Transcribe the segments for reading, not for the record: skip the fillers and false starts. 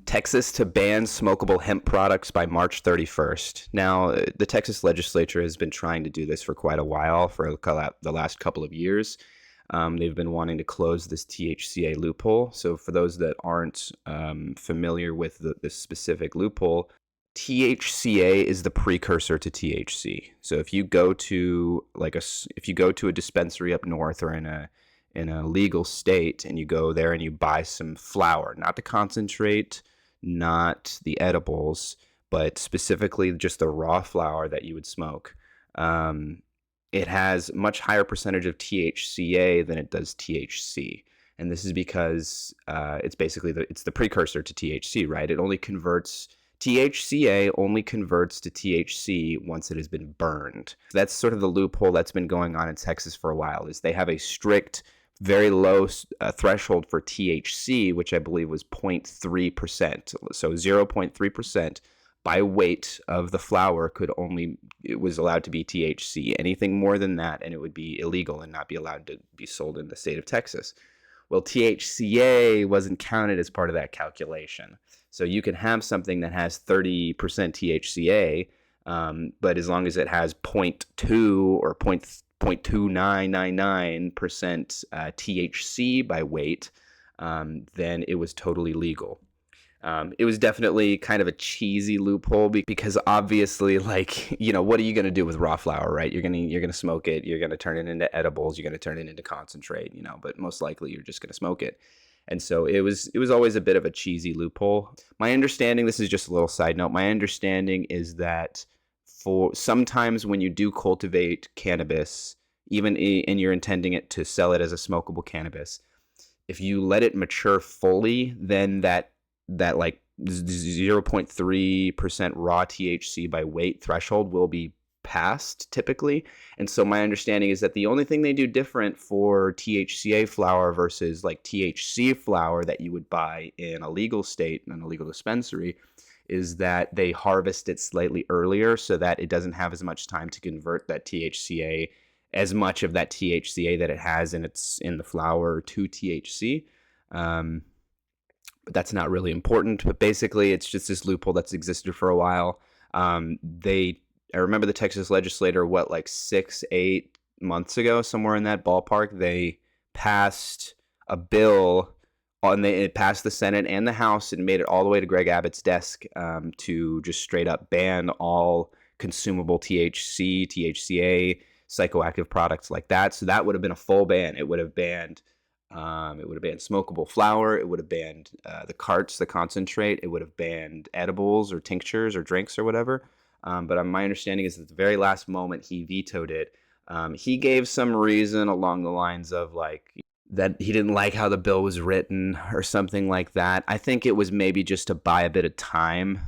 Texas to ban smokable hemp products by March 31st. Now, the Texas legislature has been trying to do this for quite a while, for the last couple of years. They've been wanting to close this THCA loophole. So, for those that aren't familiar with this specific loophole, THCA is the precursor to THC. So, if you go to a dispensary up north or in a legal state, and you go there and you buy some flower, not the concentrate, not the edibles, but specifically just the raw flower that you would smoke. It has much higher percentage of THCa than it does THC. And this is because it's basically it's the precursor to THC, right? THCa only converts to THC once it has been burned. That's sort of the loophole that's been going on in Texas for a while, is they have a strict, very low threshold for THC, which I believe was 0.3%. So 0.3% by weight of the flower it was allowed to be THC. Anything more than that, and it would be illegal and not be allowed to be sold in the state of Texas. Well, THCA wasn't counted as part of that calculation. So you can have something that has 30% THCA, but as long as it has 0.2 or 0.2999% THC by weight, then it was totally legal. It was definitely kind of a cheesy loophole because obviously, what are you going to do with raw flower, right? You're gonna smoke it. You're gonna turn it into edibles. You're gonna turn it into concentrate, but most likely you're just gonna smoke it. And so it was always a bit of a cheesy loophole. My understanding, this is just a little side note, my understanding is that for sometimes when you do cultivate cannabis, and you're intending it to sell it as a smokable cannabis, if you let it mature fully, then that 0.3% raw THC by weight threshold will be passed typically. And so my understanding is that the only thing they do different for THCA flower versus like THC flower that you would buy in a legal state, in a legal dispensary, is that they harvest it slightly earlier so that it doesn't have as much time to convert that THCA, as much of that THCA that it has in the flower, to THC. But that's not really important. But basically, it's just this loophole that's existed for a while. I remember the Texas legislator, 6-8 months ago, somewhere in that ballpark, they passed a bill, and it passed the Senate and the House and made it all the way to Greg Abbott's desk, to just straight up ban all consumable THC, THCA, psychoactive products like that. So that would have been a full ban. It would have banned smokable flower. It would have banned the carts, the concentrate. It would have banned edibles or tinctures or drinks or whatever. But my understanding is at the very last moment he vetoed it. He gave some reason along the lines of that he didn't like how the bill was written or something like that. I think it was maybe just to buy a bit of time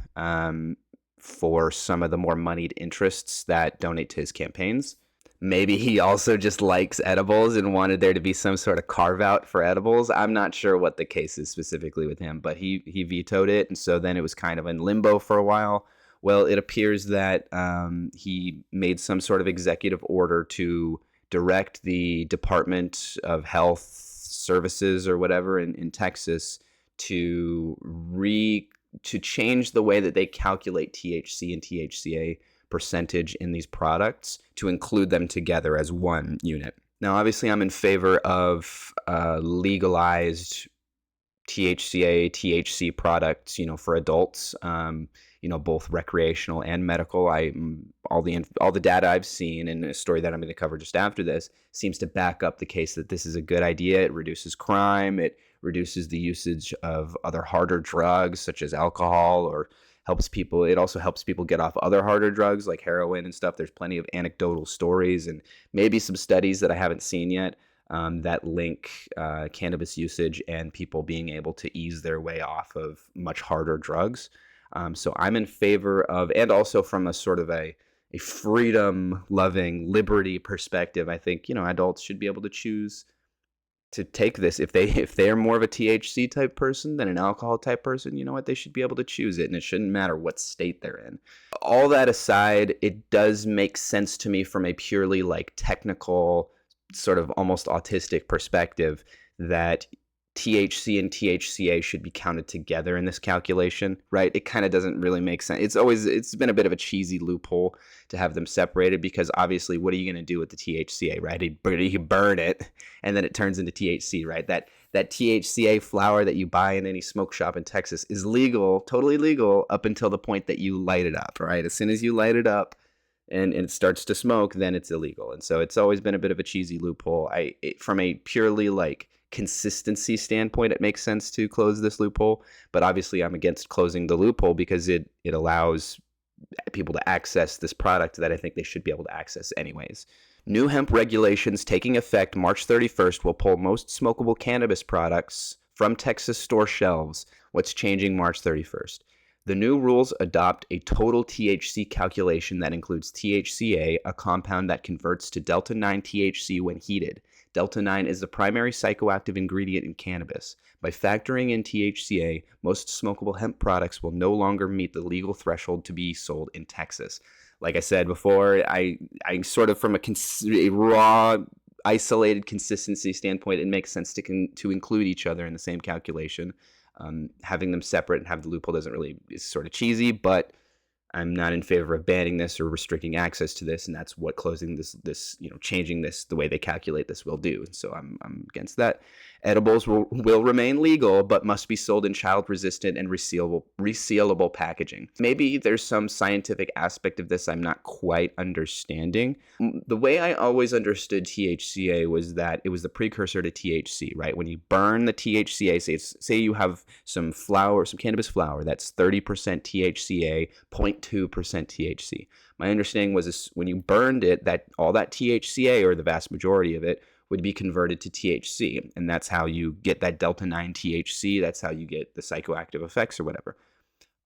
for some of the more moneyed interests that donate to his campaigns. Maybe he also just likes edibles and wanted there to be some sort of carve-out for edibles. I'm not sure what the case is specifically with him, but he vetoed it, and so then it was kind of in limbo for a while. Well, it appears that he made some sort of executive order to direct the Department of Health Services or whatever in Texas to change the way that they calculate THC and THCA percentage in these products to include them together as one unit. Now, obviously, I'm in favor of legalized THCA, THC products, for adults, both recreational and medical. All the data I've seen, and a story that I'm going to cover just after this, seems to back up the case that this is a good idea. It reduces crime. It reduces the usage of other harder drugs such as alcohol, or it also helps people get off other harder drugs like heroin and stuff. There's plenty of anecdotal stories and maybe some studies that I haven't seen yet that link cannabis usage and people being able to ease their way off of much harder drugs. So I'm in favor of, and also from a sort of a freedom-loving, liberty perspective, I think, adults should be able to choose to take this. If they're more of a THC type person than an alcohol type person, you know what? They should be able to choose it, and it shouldn't matter what state they're in. All that aside, it does make sense to me from a purely technical, sort of almost autistic perspective that THC and THCA should be counted together in this calculation, right? It kind of doesn't really make sense. It's been a bit of a cheesy loophole to have them separated, because obviously what are you going to do with the THCA, right? You burn it and then it turns into THC, right? That THCA flower that you buy in any smoke shop in Texas is legal, totally legal, up until the point that you light it up, right? As soon as you light it up and it starts to smoke, then it's illegal. And so it's always been a bit of a cheesy loophole. From a purely like consistency standpoint, it makes sense to close this loophole, but obviously I'm against closing the loophole because it allows people to access this product that I think they should be able to access anyways. New hemp regulations taking effect March 31st will pull most smokable cannabis products from Texas store shelves. What's changing March 31st? The new rules adopt a total THC calculation that includes THCA, a compound that converts to delta-9 THC when heated. Delta-9 is the primary psychoactive ingredient in cannabis. By factoring in THCA, most smokable hemp products will no longer meet the legal threshold to be sold in Texas. Like I said before, I sort of from a raw, isolated consistency standpoint, it makes sense to include each other in the same calculation. Having them separate and have the loophole is sort of cheesy, but I'm not in favor of banning this or restricting access to this, and that's what closing this changing this the way they calculate this will do. So I'm against that. Edibles will remain legal, but must be sold in child-resistant and resealable packaging. Maybe there's some scientific aspect of this I'm not quite understanding. The way I always understood THCA was that it was the precursor to THC, right? When you burn the THCA, say you have some cannabis flower that's 30% THCA, 0.2% THC. My understanding was when you burned it, that all that THCA, or the vast majority of it, would be converted to THC, and that's how you get that delta-9 THC. That's how you get the psychoactive effects or whatever.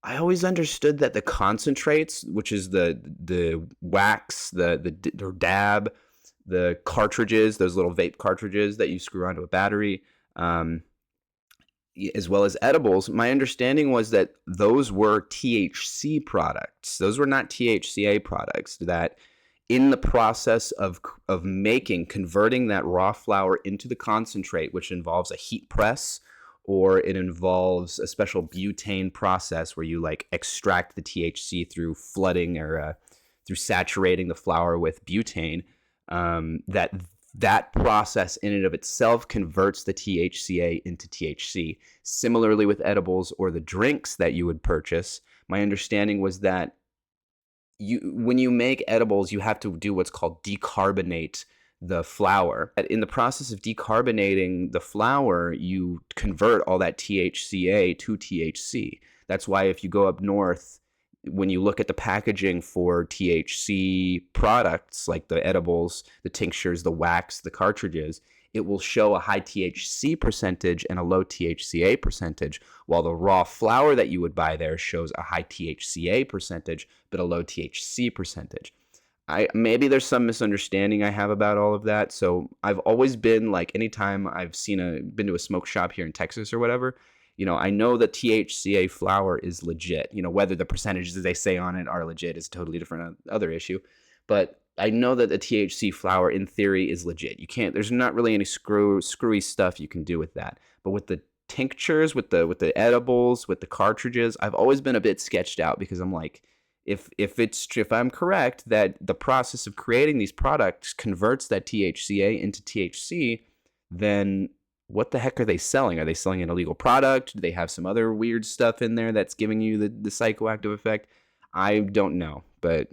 I always understood that the concentrates, which is the wax, the dab, the cartridges, those little vape cartridges that you screw onto a battery, as well as edibles, my understanding was that those were THC products. Those were not THCA products. That in the process of converting that raw flower into the concentrate, which involves a heat press, or it involves a special butane process where you like extract the THC through flooding or through saturating the flower with butane, that process in and of itself converts the THCA into THC. Similarly with edibles or the drinks that you would purchase, my understanding was that when you make edibles, you have to do what's called decarbonate the flower. In the process of decarbonating the flower, you convert all that THCA to THC. That's why if you go up north, when you look at the packaging for THC products, like the edibles, the tinctures, the wax, the cartridges, it will show a high THC percentage and a low THCA percentage, while the raw flower that you would buy there shows a high THCA percentage, but a low THC percentage. Maybe there's some misunderstanding I have about all of that. So I've always been like, anytime I've been to a smoke shop here in Texas or whatever, I know the THCA flower is legit. Whether the percentages they say on it are legit is a totally different other issue. But I know that the THC flower in theory is legit. There's not really any screwy stuff you can do with that. But with the tinctures, with the edibles, with the cartridges, I've always been a bit sketched out, because I'm like, if I'm correct that the process of creating these products converts that THCA into THC, then what the heck are they selling? Are they selling an illegal product? Do they have some other weird stuff in there that's giving you the psychoactive effect? I don't know, but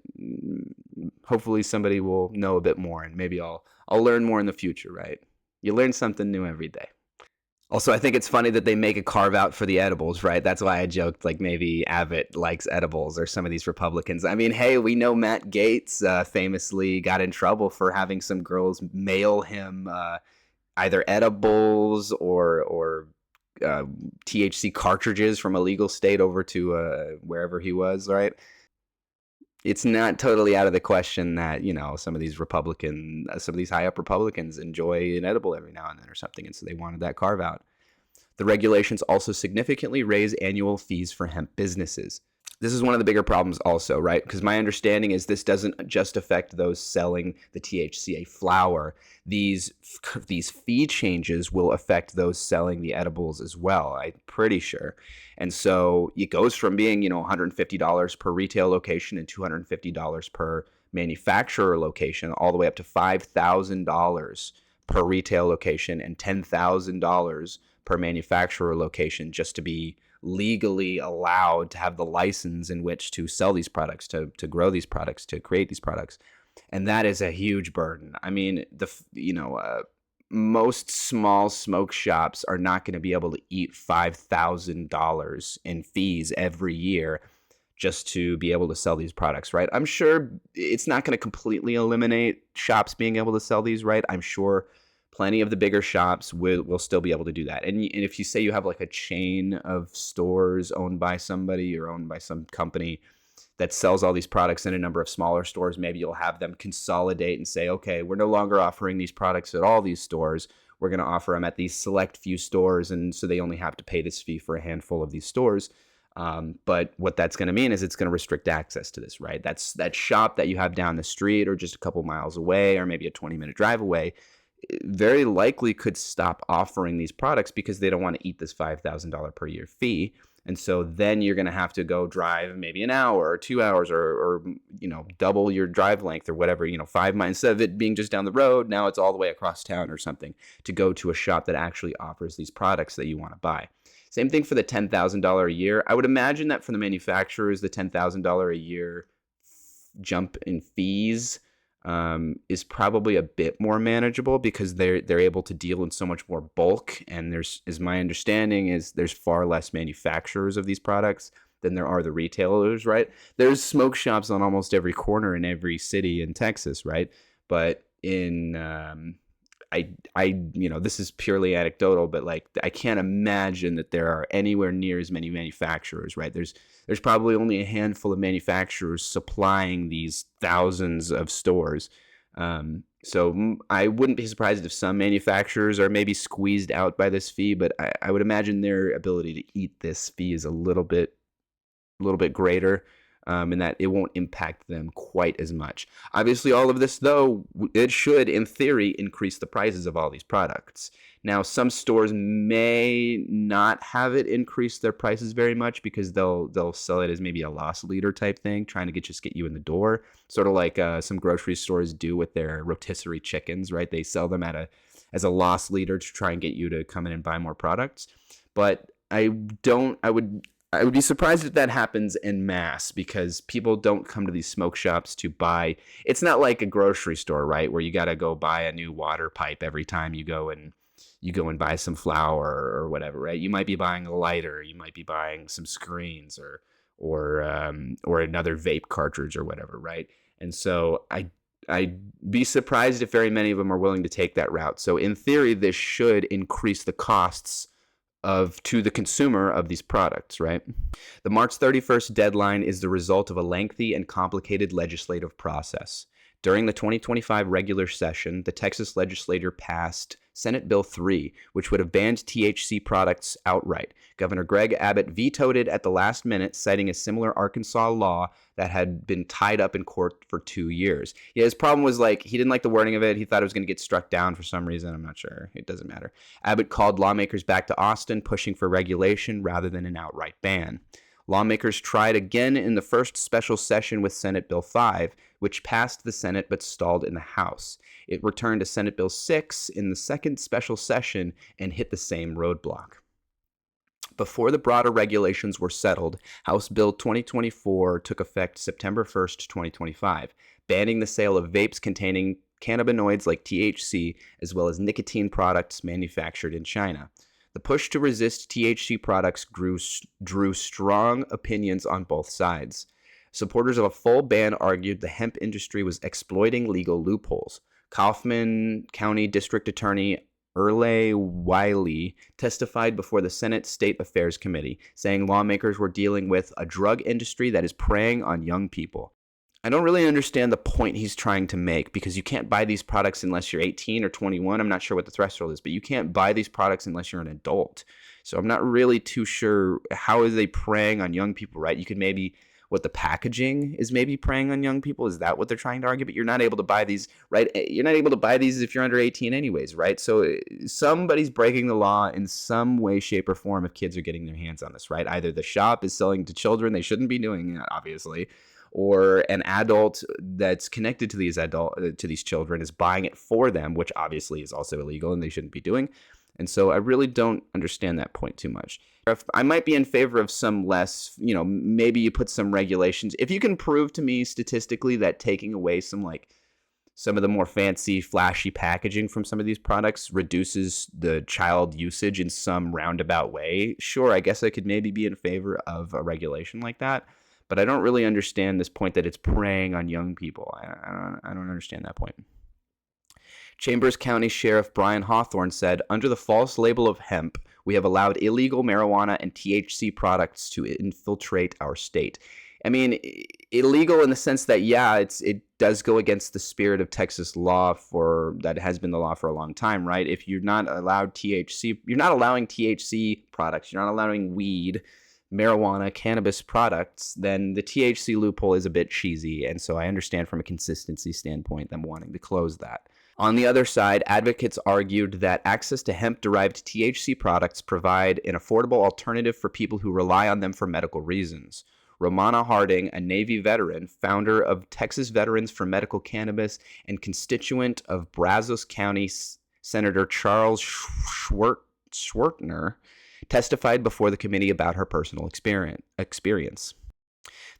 hopefully somebody will know a bit more, and maybe I'll learn more in the future, right? You learn something new every day. Also, I think it's funny that they make a carve-out for the edibles, right? That's why I joked, like, maybe Abbott likes edibles, or some of these Republicans. I mean, hey, we know Matt Gaetz famously got in trouble for having some girls mail him either edibles or THC cartridges from a legal state over to wherever he was, right? It's not totally out of the question that, some of these high-up Republicans enjoy an edible every now and then or something, and so they wanted that carve-out. The regulations also significantly raise annual fees for hemp businesses. This is one of the bigger problems also, right? Because my understanding is this doesn't just affect those selling the THCA flower. These fee changes will affect those selling the edibles as well, I'm pretty sure. And so it goes from being, $150 per retail location and $250 per manufacturer location all the way up to $5,000 per retail location and $10,000 per manufacturer location just to be legally allowed to have the license in which to sell these products, to grow these products, to create these products. And that is a huge burden. I mean, most small smoke shops are not going to be able to eat $5,000 in fees every year just to be able to sell these products, right? I'm sure it's not going to completely eliminate shops being able to sell these, right? I'm sure plenty of the bigger shops will still be able to do that. And if you say you have like a chain of stores owned by somebody or owned by some company that sells all these products in a number of smaller stores, maybe you'll have them consolidate and say, okay, we're no longer offering these products at all these stores. We're going to offer them at these select few stores. And so they only have to pay this fee for a handful of these stores. But what that's going to mean is it's going to restrict access to this, right? That's that shop that you have down the street or just a couple miles away or maybe a 20-minute drive away very likely could stop offering these products because they don't want to eat this $5,000 per year fee. And so then you're going to have to go drive maybe an hour or 2 hours or double your drive length or whatever, 5 miles. Instead of it being just down the road, now it's all the way across town or something to go to a shop that actually offers these products that you want to buy. Same thing for the $10,000 a year. I would imagine that for the manufacturers, the $10,000 a year jump in fees is probably a bit more manageable because they're able to deal in so much more bulk, and my understanding is there's far less manufacturers of these products than there are the retailers, right? There's smoke shops on almost every corner in every city in Texas, right? But in this is purely anecdotal, but like I can't imagine that there are anywhere near as many manufacturers, right? There's probably only a handful of manufacturers supplying these thousands of stores. So I wouldn't be surprised if some manufacturers are maybe squeezed out by this fee, but I would imagine their ability to eat this fee is a little bit greater. And that it won't impact them quite as much. Obviously, all of this, though, it should, in theory, increase the prices of all these products. Now, some stores may not have it increase their prices very much because they'll sell it as maybe a loss leader type thing, trying to get you in the door, sort of like some grocery stores do with their rotisserie chickens, right? They sell them as a loss leader to try and get you to come in and buy more products. But I would be surprised if that happens en masse because people don't come to these smoke shops to buy. It's not like a grocery store, right, where you got to go buy a new water pipe every time you go and buy some flour or whatever, right? You might be buying a lighter, you might be buying some screens or another vape cartridge or whatever, right? And so I'd be surprised if very many of them are willing to take that route. So in theory, this should increase the costs to the consumer of these products, right? The March 31st deadline is the result of a lengthy and complicated legislative process. During the 2025 regular session, the Texas legislature passed Senate Bill 3, which would have banned THC products outright. Governor Greg Abbott vetoed it at the last minute, citing a similar Arkansas law that had been tied up in court for 2 years. Yeah, his problem was he didn't like the wording of it. He thought it was going to get struck down for some reason. I'm not sure. It doesn't matter. Abbott called lawmakers back to Austin, pushing for regulation rather than an outright ban. Lawmakers tried again in the first special session with Senate Bill 5, which passed the Senate but stalled in the House. It returned to Senate Bill 6 in the second special session and hit the same roadblock. Before the broader regulations were settled, House Bill 2024 took effect September 1st, 2025, banning the sale of vapes containing cannabinoids like THC, as well as nicotine products manufactured in China. The push to resist THC products drew strong opinions on both sides. Supporters of a full ban argued the hemp industry was exploiting legal loopholes. Kaufman County District Attorney Earle Wiley testified before the Senate State Affairs Committee, saying lawmakers were dealing with a drug industry that is preying on young people. I don't really understand the point he's trying to make because you can't buy these products unless you're 18 or 21. I'm not sure what the threshold is, but you can't buy these products unless you're an adult. So I'm not really too sure how are they preying on young people, right? You could maybe what the packaging is maybe preying on young people. Is that what they're trying to argue? But you're not able to buy these, right? You're not able to buy these if you're under 18 anyways, right? So somebody's breaking the law in some way, shape, or form if kids are getting their hands on this, right? Either the shop is selling to children, they shouldn't be doing it, obviously, or an adult that's connected to these children is buying it for them, which obviously is also illegal and they shouldn't be doing. And so I really don't understand that point too much. I might be in favor of some less, maybe you put some regulations. If you can prove to me statistically that taking away some of the more fancy, flashy packaging from some of these products reduces the child usage in some roundabout way, sure, I guess I could maybe be in favor of a regulation like that. But I don't really understand this point that it's preying on young people. I don't understand that point. Chambers County Sheriff Brian Hawthorne said, under the false label of hemp, we have allowed illegal marijuana and THC products to infiltrate our state. I mean, illegal in the sense that, yeah, it does go against the spirit of Texas law that has been the law for a long time, right? If you're not allowed THC, you're not allowing THC products, you're not allowing weed, marijuana, cannabis products, then the THC loophole is a bit cheesy. And so I understand from a consistency standpoint them wanting to close that. On the other side, advocates argued that access to hemp-derived THC products provide an affordable alternative for people who rely on them for medical reasons. Romana Harding, a Navy veteran, founder of Texas Veterans for Medical Cannabis, and constituent of Brazos County Senator Charles Schwertner, testified before the committee about her personal experience.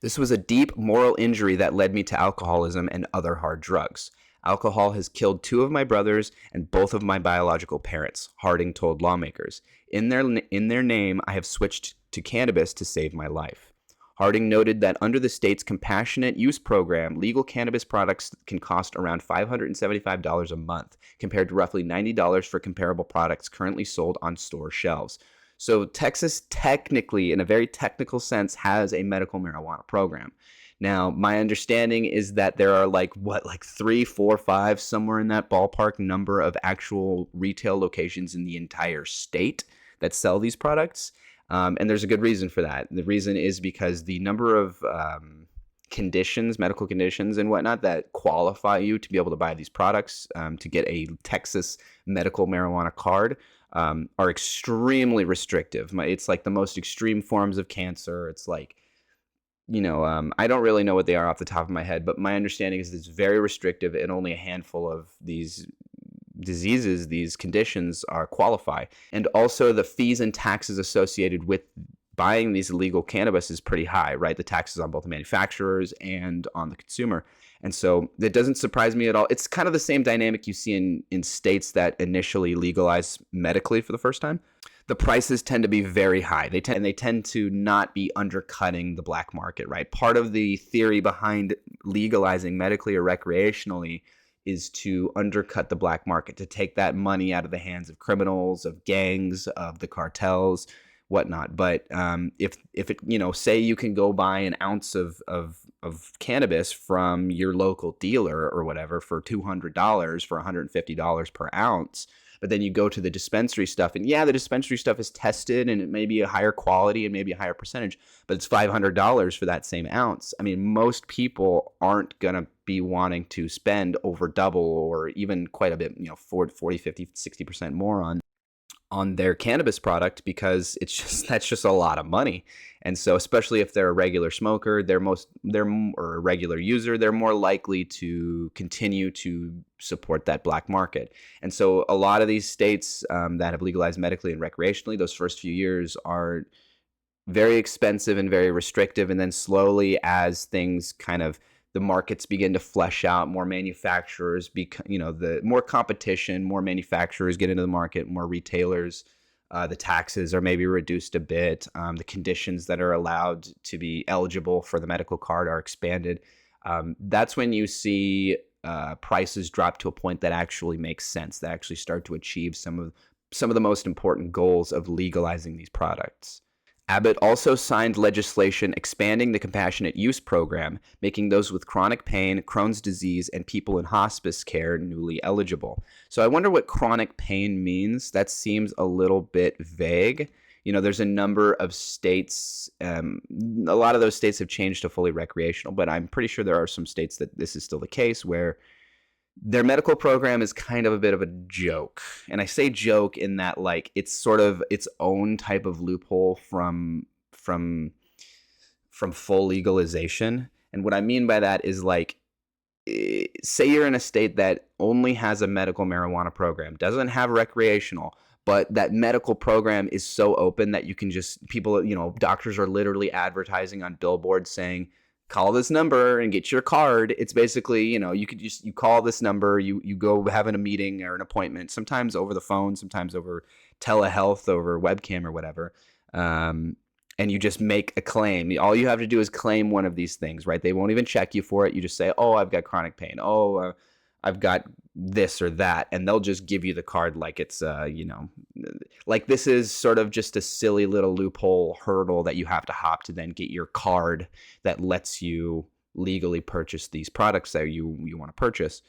This was a deep moral injury that led me to alcoholism and other hard drugs. Alcohol has killed 2 of my brothers and both of my biological parents, Harding told lawmakers. In their name, I have switched to cannabis to save my life. Harding noted that under the state's compassionate use program, legal cannabis products can cost around $575 a month, compared to roughly $90 for comparable products currently sold on store shelves. So Texas technically, in a very technical sense, has a medical marijuana program. Now, my understanding is that there are 3, 4, 5, somewhere in that ballpark number of actual retail locations in the entire state that sell these products. And there's a good reason for that. The reason is because the number of conditions, medical conditions and whatnot that qualify you to be able to buy these products, to get a Texas medical marijuana card, are extremely restrictive. It's like the most extreme forms of cancer. It's like, I don't really know what they are off the top of my head, but my understanding is it's very restrictive and only a handful of these diseases, these conditions qualify. And also the fees and taxes associated with buying these illegal cannabis is pretty high, right? The taxes on both the manufacturers and on the consumer. And so that doesn't surprise me at all. It's kind of the same dynamic you see in states that initially legalize medically for the first time. The prices tend to be very high. They tend to not be undercutting the black market, right? Part of the theory behind legalizing medically or recreationally is to undercut the black market, to take that money out of the hands of criminals, of gangs, of the cartels, whatnot. But if it, say you can go buy an ounce of cannabis from your local dealer or whatever for $200 for $150 per ounce, but then you go to the dispensary stuff, and yeah, the dispensary stuff is tested and it may be a higher quality and maybe a higher percentage, but it's $500 for that same ounce. I mean, most people aren't going to be wanting to spend over double or even quite a bit, 40, 50, 60% more on their cannabis product, because that's just a lot of money. And so especially if they're a regular smoker, or a regular user, they're more likely to continue to support that black market. And so a lot of these states that have legalized medically and recreationally, those first few years are very expensive and very restrictive. And then slowly, as things the markets begin to flesh out, more manufacturers, the more competition, more manufacturers get into the market, more retailers, the taxes are maybe reduced a bit. The conditions that are allowed to be eligible for the medical card are expanded. That's when you see prices drop to a point that actually makes sense, that actually start to achieve some of the most important goals of legalizing these products. Abbott also signed legislation expanding the compassionate use program, making those with chronic pain, Crohn's disease, and people in hospice care newly eligible. So I wonder what chronic pain means. That seems a little bit vague. there's a number of states. A lot of those states have changed to fully recreational, but I'm pretty sure there are some states that this is still the case where their medical program is kind of a bit of a joke. And I say joke in that like it's sort of its own type of loophole from full legalization. And what I mean by that is like, say you're in a state that only has a medical marijuana program, doesn't have recreational, but that medical program is so open that you can just, people, doctors are literally advertising on billboards saying, call this number and get your card. It's basically, you call this number, you go having a meeting or an appointment, sometimes over the phone, sometimes over telehealth, over webcam or whatever. And you just make a claim. All you have to do is claim one of these things, right? They won't even check you for it. You just say, oh, I've got chronic pain. Oh, I've got this or that. And they'll just give you the card like it's, like this is sort of just a silly little loophole hurdle that you have to hop to then get your card that lets you legally purchase these products that you want to purchase.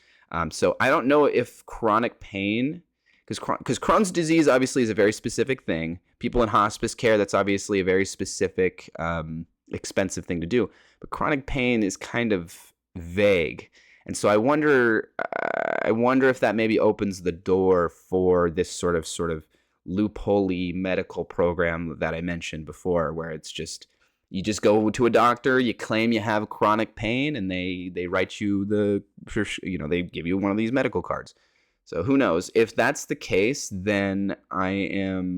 So I don't know if chronic pain, because Crohn's disease obviously is a very specific thing. People in hospice care, that's obviously a very specific, expensive thing to do. But chronic pain is kind of vague. And so I wonder if that maybe opens the door for this sort of loophole-y medical program that I mentioned before, where it's just, you just go to a doctor, you claim you have chronic pain, and they write you they give you one of these medical cards. So who knows? If that's the case, then I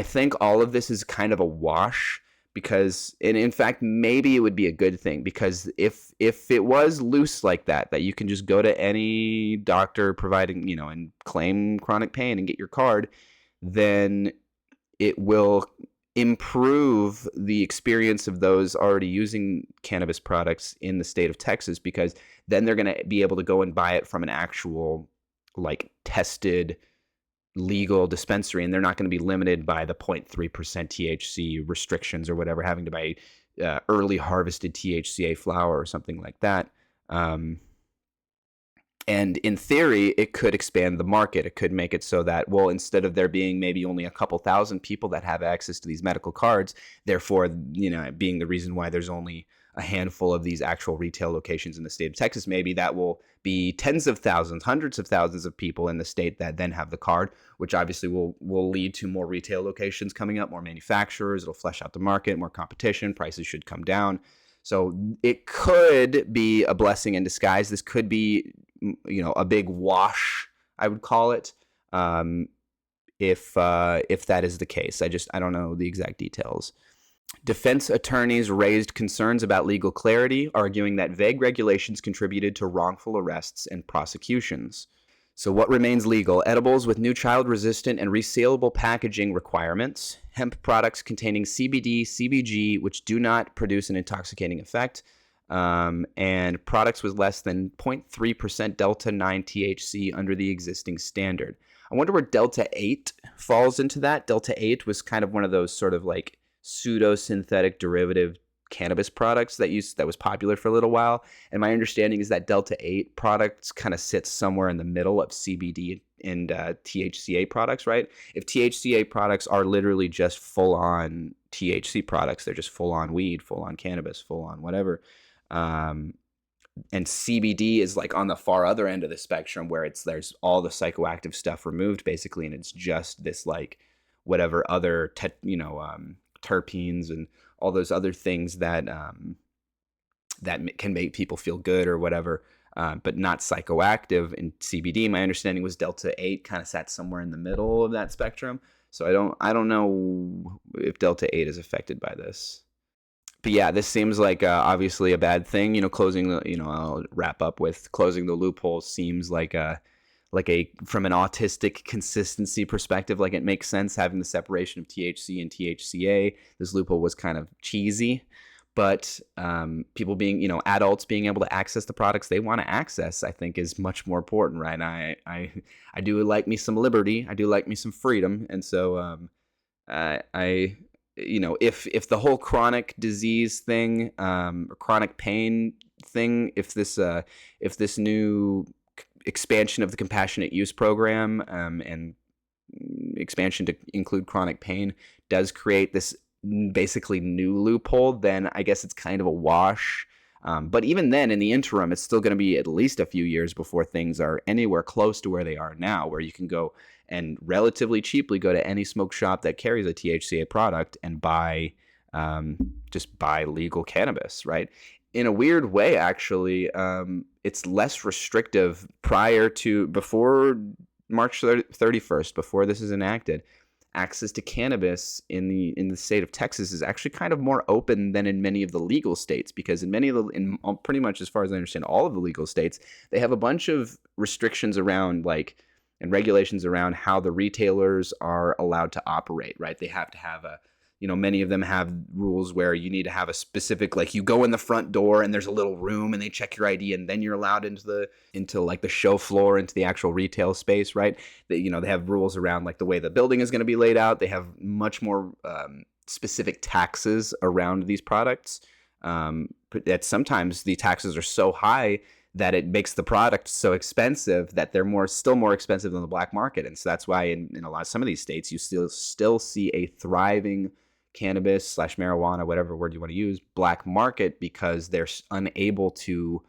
think all of this is kind of a wash, because, and in fact, maybe it would be a good thing, because if it was loose like that you can just go to any doctor providing, and claim chronic pain and get your card, then it will improve the experience of those already using cannabis products in the state of Texas, because then they're going to be able to go and buy it from an actual like tested legal dispensary, and they're not going to be limited by the 0.3% THC restrictions or whatever, having to buy early harvested THCa flower or something like that. And in theory, it could expand the market. It could make it so that, well, instead of there being maybe only a couple thousand people that have access to these medical cards, therefore, being the reason why there's only a handful of these actual retail locations in the state of Texas, maybe that will be tens of thousands, hundreds of thousands of people in the state that then have the card, which obviously will lead to more retail locations coming up, more manufacturers. It'll flesh out the market, more competition, prices should come down. So it could be a blessing in disguise. This could be, a big wash, I would call it, if that is the case. I don't know the exact details. Defense attorneys raised concerns about legal clarity, arguing that vague regulations contributed to wrongful arrests and prosecutions. So what remains legal? Edibles with new child-resistant and resealable packaging requirements, hemp products containing CBD, CBG, which do not produce an intoxicating effect, and products with less than 0.3% Delta-9 THC under the existing standard. I wonder where Delta-8 falls into that. Delta-8 was kind of one of those sort of like pseudo-synthetic derivative cannabis products that was popular for a little while. And my understanding is that Delta-8 products kind of sits somewhere in the middle of CBD and THCA products, right? If THCA products are literally just full-on THC products, they're just full-on weed, full-on cannabis, full-on whatever. And CBD is like on the far other end of the spectrum, where there's all the psychoactive stuff removed basically, and it's just this like whatever other terpenes and all those other things that can make people feel good or whatever, but not psychoactive. In CBD, my understanding was Delta-8 kind of sat somewhere in the middle of that spectrum. So I don't know if Delta-8 is affected by this. But yeah, this seems like obviously a bad thing. I'll wrap up with closing the loophole seems like from an autistic consistency perspective, like it makes sense having the separation of THC and THCA. This loophole was kind of cheesy, but people being, adults being able to access the products they want to access, I think is much more important, right? I do like me some liberty. I do like me some freedom. And so if the whole chronic disease thing, or chronic pain thing, if this new expansion of the compassionate use program and expansion to include chronic pain does create this basically new loophole, then I guess it's kind of a wash. But even then, in the interim, it's still going to be at least a few years before things are anywhere close to where they are now, where you can go and relatively cheaply go to any smoke shop that carries a THCA product and just buy legal cannabis, right? In a weird way, actually, it's less restrictive before March 31st, before this is enacted. Access to cannabis in the state of Texas is actually kind of more open than in many of the legal states, because in pretty much, as far as I understand, all of the legal states, they have a bunch of restrictions around and regulations around how the retailers are allowed to operate, right? They have to have many of them have rules where you need to have a specific, you go in the front door and there's a little room and they check your ID and then you're allowed into the show floor, into the actual retail space, right? They have rules around the way the building is going to be laid out. They have much more specific taxes around these products. But that sometimes the taxes are so high that it makes the product so expensive that they're still more expensive than the black market. And so that's why in some of these states, you still see a thriving cannabis / marijuana, whatever word you want to use, black market, because they're unable to,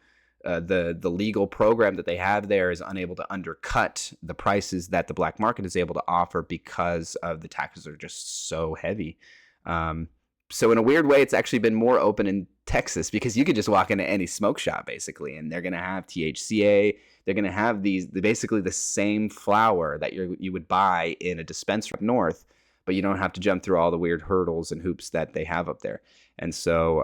the legal program that they have there is unable to undercut the prices that the black market is able to offer because of the taxes are just so heavy. So in a weird way, it's actually been more open in Texas, because you could just walk into any smoke shop basically, and they're going to have THCA. They're going to have basically the same flower that you would buy in a dispensary up north, but you don't have to jump through all the weird hurdles and hoops that they have up there. And so,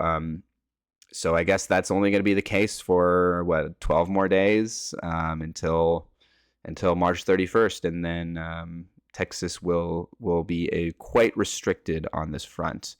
I guess that's only going to be the case for 12 more days until March 31st, and then Texas will be quite restricted on this front.